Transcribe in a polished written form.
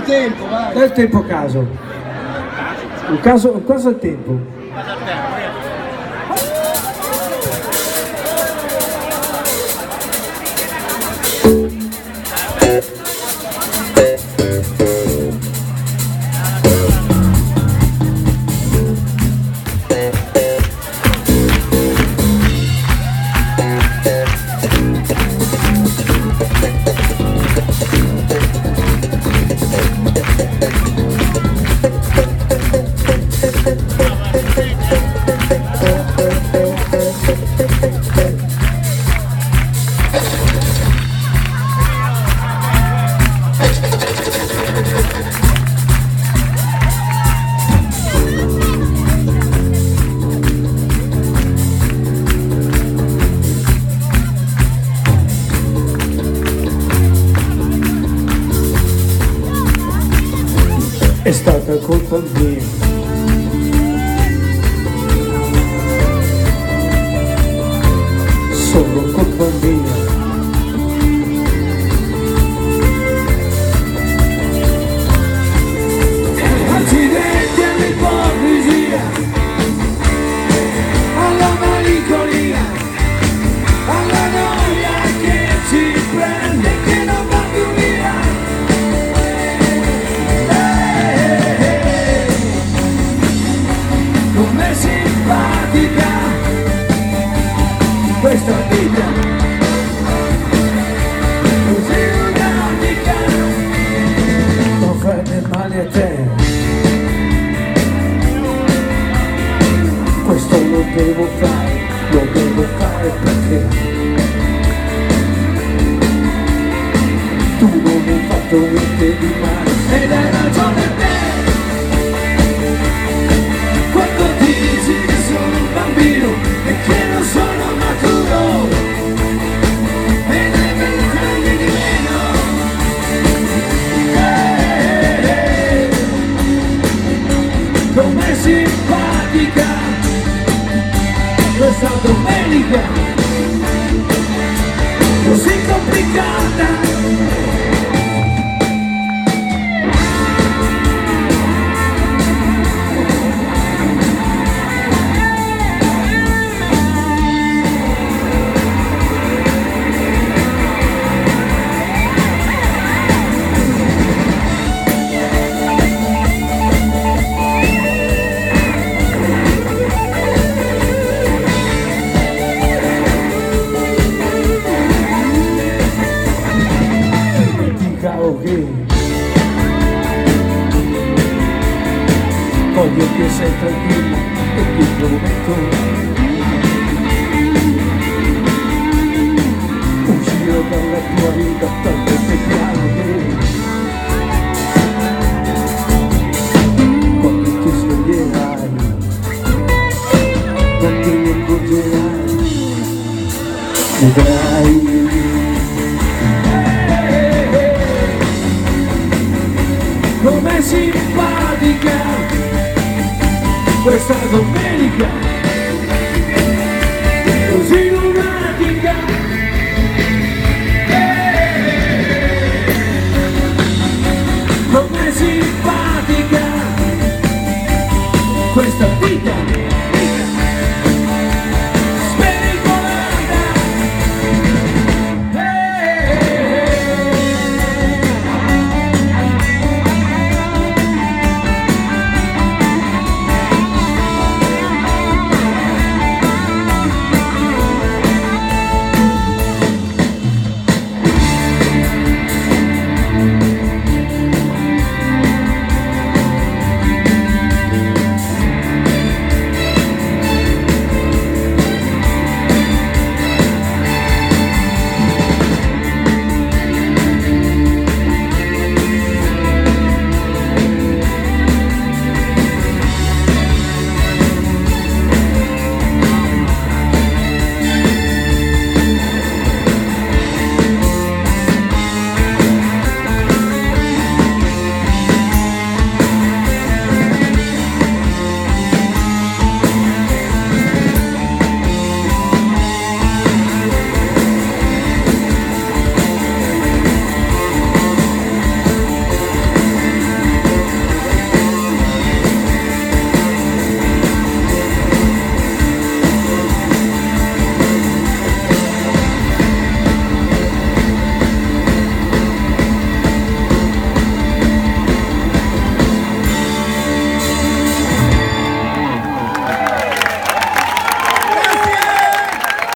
il tempo, vai. Dai il tempo a caso. Un caso al tempo. È stata colpa mia, solo colpa mia. Accidenti all'ipocrisia, alla malinconia, alla noia che ci prende e che non va più via. Com'è simpatica questa vita, così organica, non fai del male a te, questo lo devo fare perché tu non hai fatto niente di male ed hai ragione te. E che non sono maturo e ne vent'anni di meno. Com'è simpatica questa domenica, così complicata. Voglio che sei tranquillo e ti prometto uscire dalla tua vita talmente piano che quando ti sveglierai non ti ne accorgerai, vedrai. Com'è simpatica questa domenica, così